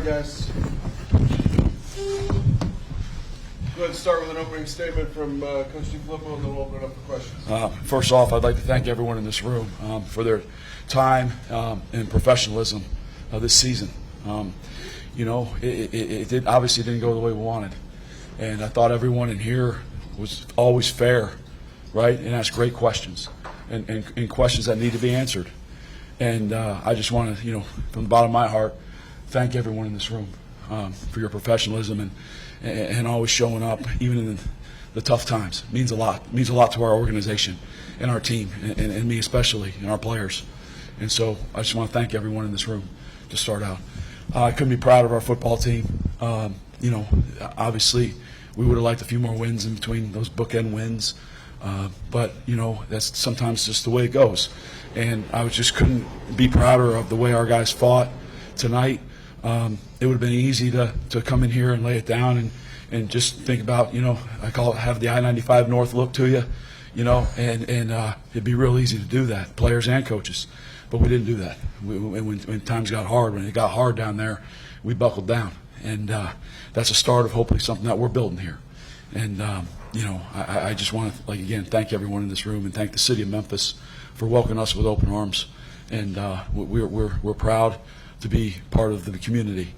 guys. Go ahead and start with an opening statement from Coach DiFilippo, and then we'll open it up for questions. First off, I'd like to thank everyone in this room for their time and professionalism this season. It obviously didn't go the way we wanted, and I thought everyone in here was always fair, right, and asked great questions and questions that need to be answered. And I just want to, from the bottom of my heart, thank everyone in this room for your professionalism and always showing up, even in the tough times. It means a lot. It means a lot to our organization and our team, and me especially, and our players. And so I just want to thank everyone in this room to start out. I couldn't be proud of our football team. Obviously, we would have liked a few more wins in between those bookend wins. But that's sometimes just the way it goes. And I just couldn't be prouder of the way our guys fought tonight. It would have been easy to come in here and lay it down and just think about, I call it have the I-95 North look to you, and it'd be real easy to do that, players and coaches. But we didn't do that. When times got hard, when it got hard down there, we buckled down. And that's a start of hopefully something that we're building here. And, I just want to, again, thank everyone in this room and thank the city of Memphis for welcoming us with open arms. And we're proud to be part of the community.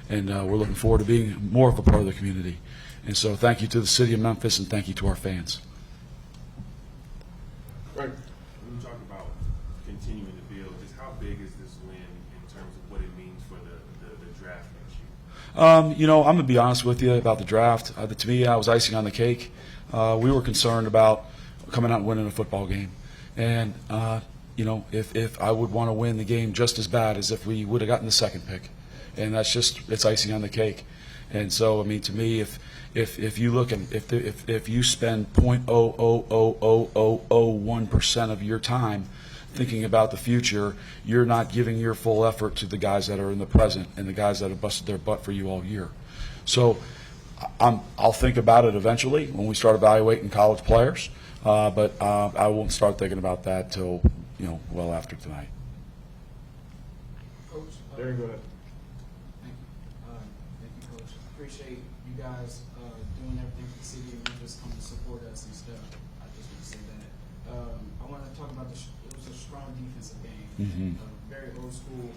And we're looking forward to being more of a part of the community. And so thank you to the city of Memphis and thank you to our fans. Right. When you talk about continuing to build, just how big is this win in terms of what it means for the draft next year? I'm going to be honest with you about the draft. To me, I was icing on the cake. We were concerned about coming out and winning a football game. And, if I would want to win the game just as bad as if we would have gotten the second pick. And that's it's icing on the cake. And so, to me, if you look and if you spend 0.0000001% of your time thinking about the future, you're not giving your full effort to the guys that are in the present and the guys that have busted their butt for you all year. So I'll think about it eventually when we start evaluating college players, but I won't start thinking about that till well after tonight. Coach, Darren, go ahead. Thank you, Coach. Appreciate you guys doing everything for the city and just coming to support us and stuff. I just want to say that. I want to talk about it was a strong defensive game, very old school.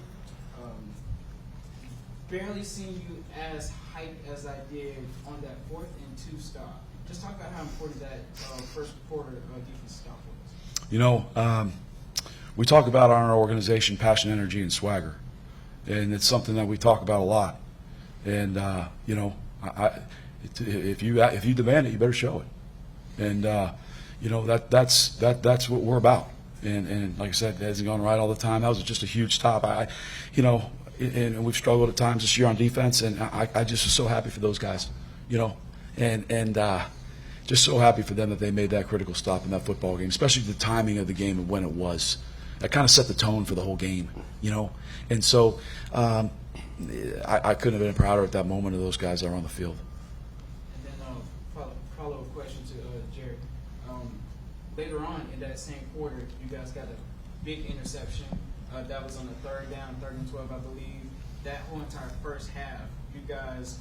Barely seen you as hyped as I did on that 4th and 2 stop. Just talk about how important that first quarter defense stop was. We talk about on our organization passion, energy, and swagger, and it's something that we talk about a lot. And if you demand it, you better show it. And that's what we're about. And like I said, it hasn't gone right all the time. That was just a huge stop. And we've struggled at times this year on defense, and I just was so happy for those guys, and just so happy for them that they made that critical stop in that football game, especially the timing of the game and when it was. That kind of set the tone for the whole game, And so I couldn't have been prouder at that moment of those guys that are on the field. And then follow-up question to Jared. Later on in that same quarter, you guys got a big interception. That was on the 3rd down, 3rd and 12, I believe. That whole entire first half, you guys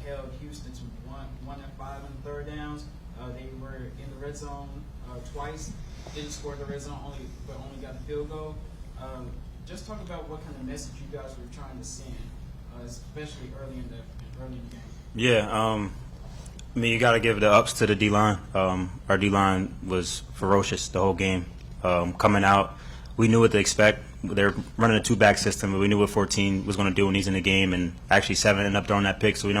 held Houston to 1 and 5 on 3rd downs. They were in the red zone twice. Didn't score the red zone, but only got the field goal. Just talk about what kind of message you guys were trying to send, especially early in the game. Yeah, you got to give the ups to the D-line. Our D-line was ferocious the whole game. Coming out, we knew what to expect. They're running a 2-back system, but we knew what 14 was going to do when he's in the game, and actually 7 ended up throwing that pick, so we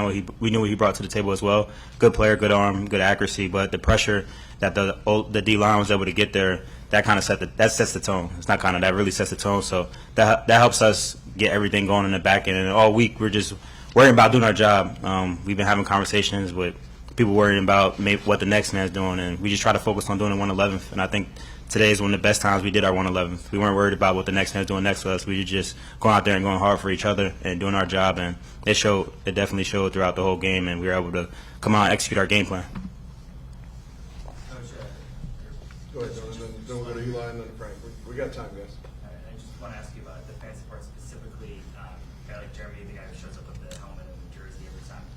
knew what he brought to the table as well. Good player, good arm, good accuracy, but the pressure that the D-line was able to get there, that kind of sets the tone. It's not kind of, that really sets the tone, so that helps us get everything going in the back end. And all week we're just worrying about doing our job. We've been having conversations with people worrying about what the next man's doing, and we just try to focus on doing the 111th, and I think today is one of the best times we did our 111th. We weren't worried about what the next man's doing next to us. We were just going out there and going hard for each other and doing our job, and it definitely showed throughout the whole game, and we were able to come out and execute our game plan. Go ahead, Don, and then we'll go to Eli and then Frank. We got time, guys. I just want to ask you about the defensive part specifically. A guy like Jeremy, the guy who shows up with the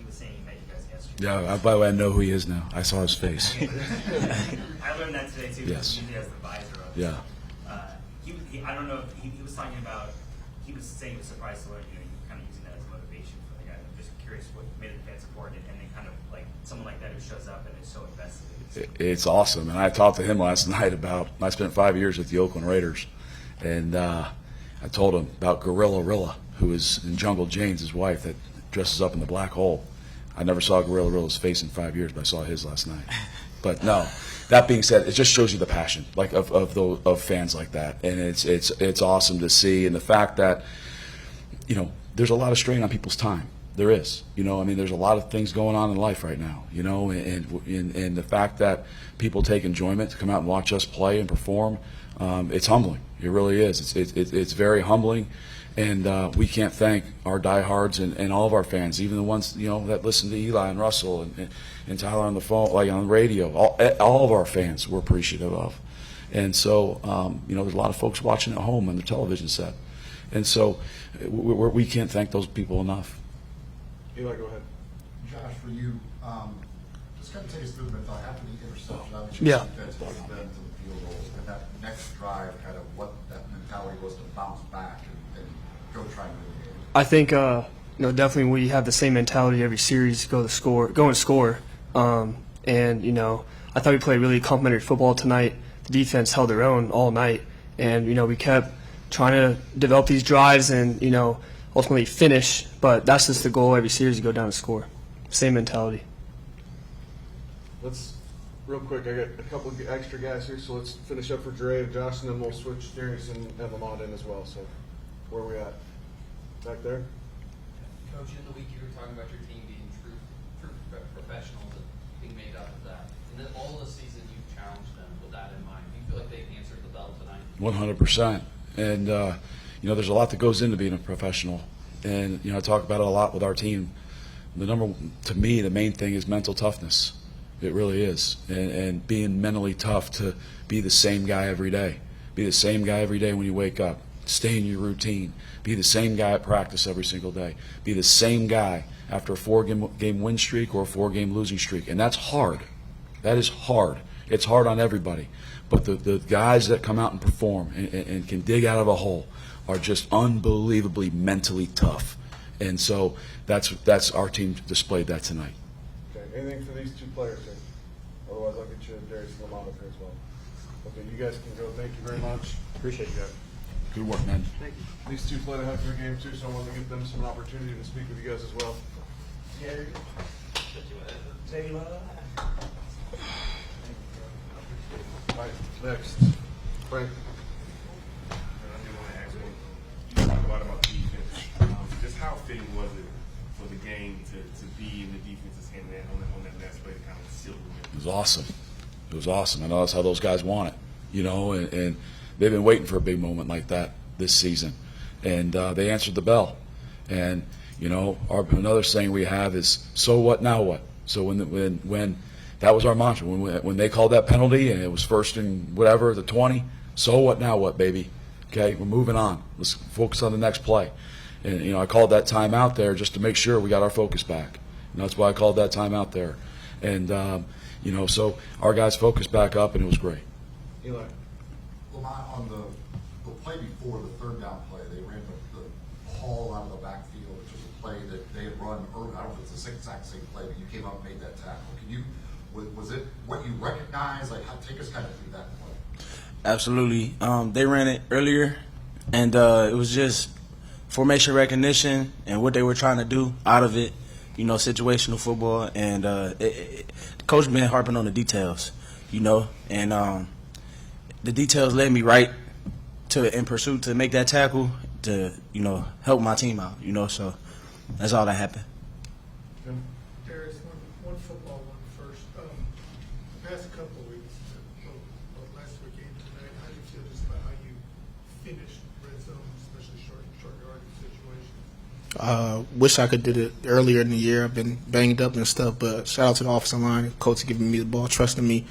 he was saying he met you guys yesterday. Yeah, by the way, I know who he is now. I saw his face. I learned that today too. Yes. Usually as the visor of. Yeah. I don't know if he was talking about. He was saying he was surprised to learn. You kind of using that as motivation for the guys. I'm just curious what made the fans support it, and then kind of like someone like that who shows up and is so invested. It's awesome. And I talked to him last night about, I spent 5 years with the Oakland Raiders, and I told him about Gorilla Rilla, who is in Jungle Jane's, his wife, that dresses up in the black hole. I never saw Gorilla Rilla's face in 5 years, but I saw his last night. But no, that being said, it just shows you the passion of fans like that, and it's awesome to see, and the fact that there's a lot of strain on people's time. There is, there's a lot of things going on in life right now, and the fact that people take enjoyment to come out and watch us play and perform, it's humbling. It really is. It's very humbling, and we can't thank our diehards and all of our fans, even the ones that listen to Eli and Russell and Tyler on the phone, like on the radio. All of our fans we're appreciative of, and so there's a lot of folks watching at home on their television set, and so we can't thank those people enough. Eli, go ahead. Josh, for you, just kind of take us through the mental after the interception. Obviously, Yeah. defense was then to the field goal, and that next drive, kind of what that mentality was to bounce back and go try and win the game. I think definitely we have the same mentality every series, go and score. And I thought we played really complimentary football tonight. The defense held their own all night, and we kept trying to develop these drives and ultimately finish. But that's just the goal every series, to go down and score. Same mentality. Let's, real quick, I got a couple of extra guys here, so let's finish up for Dre and Josh, and then we'll switch Darius and Lamont in as well. So, where are we at? Back there? Coach, in the week you were talking about your team being true professionals and being made up of that. And then all the season you've challenged them with that in mind. Do you feel like they answered the bell tonight? 100%. And there's a lot that goes into being a professional. And I talk about it a lot with our team. To me, the main thing is mental toughness. It really is, and being mentally tough to be the same guy every day. Be the same guy every day when you wake up. Stay in your routine. Be the same guy at practice every single day. Be the same guy after a 4-game win streak or a 4-game losing streak. And that's hard. That is hard. It's hard on everybody. But the guys that come out and perform and can dig out of a hole are just unbelievably mentally tough. And so that's our team displayed that tonight. Okay, anything for these two players here? Otherwise, I'll get you Darius and Lamont up here as well. Okay, you guys can go. Thank you very much. Appreciate you guys. Good work, man. Thank you. These two played a heck of a game too, so I wanted to give them some opportunity to speak with you guys as well. All right, next, Frank. I do want to ask you talk a lot about defense. Just how fitting was it for the game to be in the defense's hand on that last play to kind of seal the win? It was awesome. It was awesome. I know that's how those guys want it, and they've been waiting for a big moment like that this season. And they answered the bell. And, another saying we have is, so what, now what? So when that was our mantra. When they called that penalty and it was first and whatever, the 20, so what, now what, baby? Okay, we're moving on. Let's focus on the next play. And, I called that time out there just to make sure we got our focus back. And that's why I called that time out there. And, so our guys focused back up, and it was great. Eli. Lamont, on the play before, the third down play, they ran the haul out of the backfield, which was a play that they had run early. I don't know if it's the exact same play, but you came up and made that tackle. Was it what you recognized? Like, take us kind of through that play. Absolutely. They ran it earlier, and it was just formation recognition and what they were trying to do out of it, situational football. And the coach been harping on the details, and the details led me right in pursuit to make that tackle to, help my team out, so that's all that happened. Darius, one football one first. The past couple of weeks, both last week and tonight, how do you feel just about how you finished red zone, especially short yardage situations? Wish I could did it earlier in the year. I've been banged up and stuff, but shout out to the offensive line, coach giving me the ball, trusting me,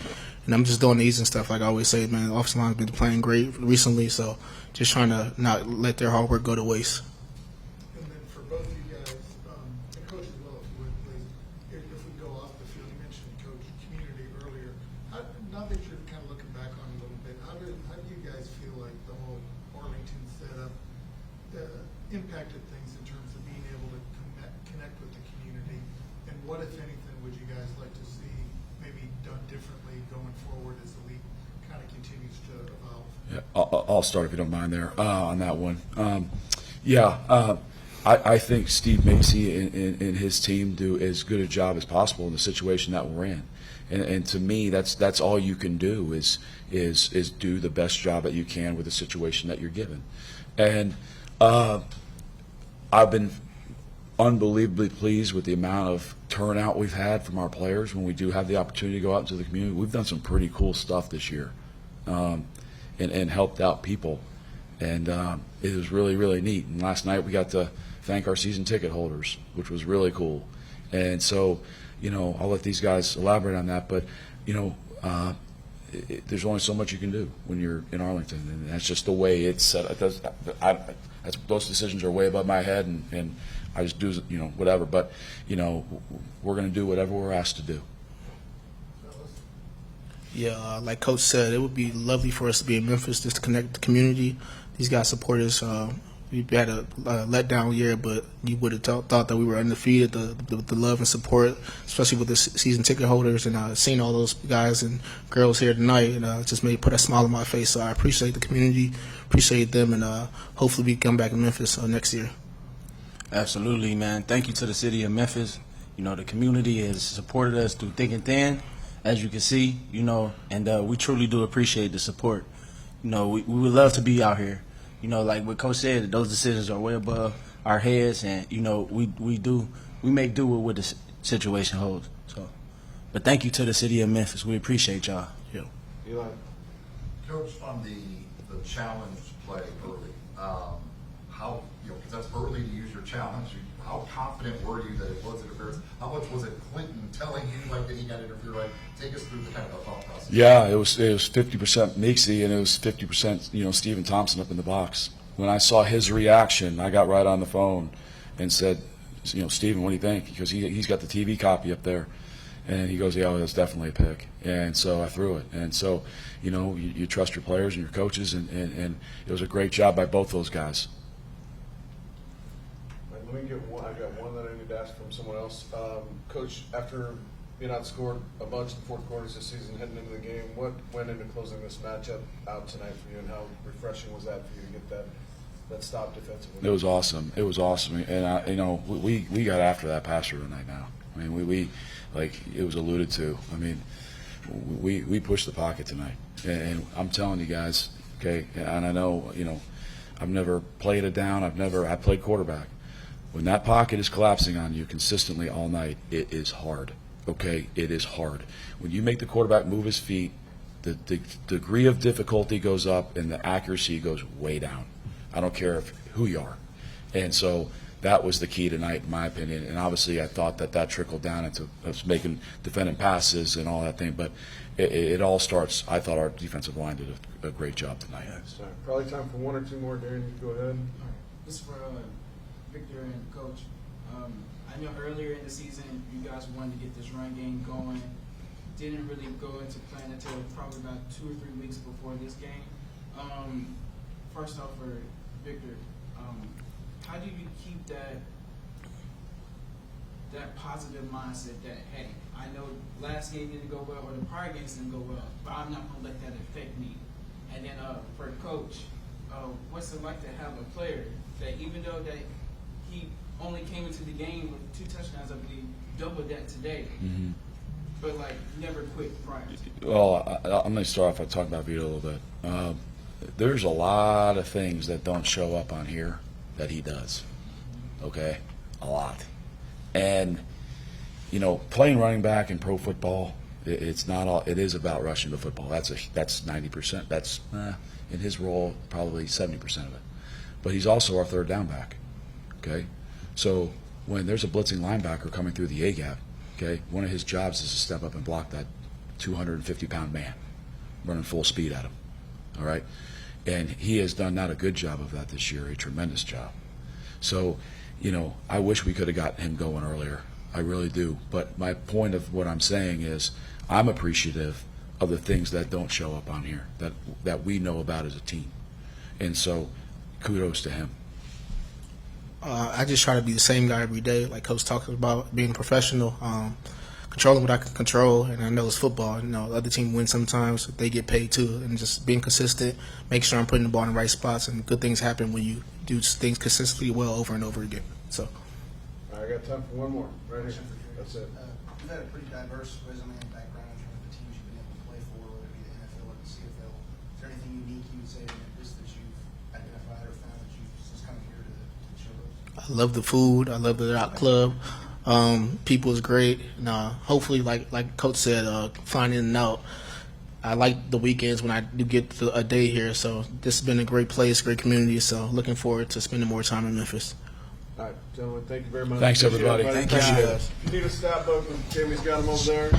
and I'm just doing the easy stuff. Like I always say, man, the offensive line's been playing great recently, so just trying to not let their hard work go to waste. And then for both of you guys, and coach as well, if you would, please. impacted things in terms of being able to connect with the community? And what, if anything, would you guys like to see maybe done differently going forward as the league kind of continues to evolve? Yeah, I'll start if you don't mind there on that one. I think Steve Macy and his team do as good a job as possible in the situation that we're in. And to me, that's all you can do is do the best job that you can with the situation that you're given. And I've been unbelievably pleased with the amount of turnout we've had from our players when we do have the opportunity to go out into the community. We've done some pretty cool stuff this year, and helped out people, and it was really, really neat. And last night we got to thank our season ticket holders, which was really cool. And so, I'll let these guys elaborate on that, but there's only so much you can do when you're in Arlington, and that's just the way it's set. Those decisions are way above my head, and I just do whatever. But we're going to do whatever we're asked to do. Yeah, like Coach said, it would be lovely for us to be in Memphis just to connect with the community. These guys support us. We had a letdown year, but you would have thought that we were undefeated. The love and support, especially with the season ticket holders, and seeing all those guys and girls here tonight, and just put a smile on my face. So I appreciate the community, appreciate them, and hopefully we come back in Memphis next year. Absolutely, man. Thank you to the city of Memphis. The community has supported us through thick and thin, as you can see, and we truly do appreciate the support. We would love to be out here. Like what Coach said, those decisions are way above our heads, and we make do with what the situation holds. So, but thank you to the city of Memphis. We appreciate y'all. Yeah. Eli. Coach, on the challenge play early, how because that's early to use your challenge. How confident were you that it was interference? How much was it Clinton telling you that he got interfered? Right? Take us through the kind of the thought process. Yeah, it was 50% Meeksy, and it was 50% Stephen Thompson up in the box. When I saw his reaction, I got right on the phone and said, Stephen, what do you think? Because he's got the TV copy up there, and he goes, yeah, that's definitely a pick. And so I threw it. And so you trust your players and your coaches, and it was a great job by both those guys. Let me get one. I got one that I need to ask from someone else. Coach, after being outscored a bunch in the fourth quarters this season, heading into the game, what went into closing this matchup out tonight for you, and how refreshing was that for you to get that stop defensively? It was awesome. It was awesome, and we got after that passer tonight. Now, I mean, we like it was alluded to. I mean, we pushed the pocket tonight, and I'm telling you guys, okay. And I know I've never played it down. I played quarterback. When that pocket is collapsing on you consistently all night, it is hard, okay? It is hard. When you make the quarterback move his feet, the degree of difficulty goes up and the accuracy goes way down. I don't care who you are. And so that was the key tonight, in my opinion. And obviously I thought that trickled down into us making defending passes and all that thing. But it all starts, I thought our defensive line did a great job tonight. Sorry. Probably time for one or two more, Darren. You go ahead. All right. This is for Victor and Coach. I know earlier in the season you guys wanted to get this run game going. Didn't really go into plan until probably about 2 or 3 weeks before this game. First off, for Victor, how do you keep that positive mindset that, hey, I know last game didn't go well or the prior games didn't go well, but I'm not going to let that affect me. And then for Coach, what's it like to have a player that even though that he only came into the game with 2 touchdowns, I believe, doubled that today, but never quit prior to? Well, I'm going to start off by talking about Vito a little bit. There's a lot of things that don't show up on here that he does. Okay, a lot. And playing running back in pro football, it's not all. It is about rushing the football. That's 90%. That's in his role probably 70% of it. But he's also our third down back. Okay, so when there's a blitzing linebacker coming through the A gap, okay, one of his jobs is to step up and block that 250-pound man running full speed at him. All right, and he has done not a good job of that this year, a tremendous job. So, I wish we could have gotten him going earlier. I really do. But my point of what I'm saying is I'm appreciative of the things that don't show up on here that we know about as a team. And so kudos to him. I just try to be the same guy every day, like Coach talks about, being professional, controlling what I can control, and I know it's football. You know, the other team wins sometimes; they get paid too, and just being consistent, make sure I'm putting the ball in the right spots, and good things happen when you do things consistently well over and over again. So, I got time for one more. Right here. That's it. You've had a pretty diverse resume and background in terms of the teams you've been able to play for, whether it be the NFL or the CFL. Is there anything unique you would say in Memphis that you've identified or found that you've since coming here to the Showboats? I love the food. I love the yacht club. People is great. And, hopefully, like Coach said, finding out. I like the weekends when I do get a day here. So this has been a great place, great community. So looking forward to spending more time in Memphis. All right, gentlemen, thank you very much. Thanks, Appreciate everybody. it, Thank you. If you need a stat book, Jamie's got them over there.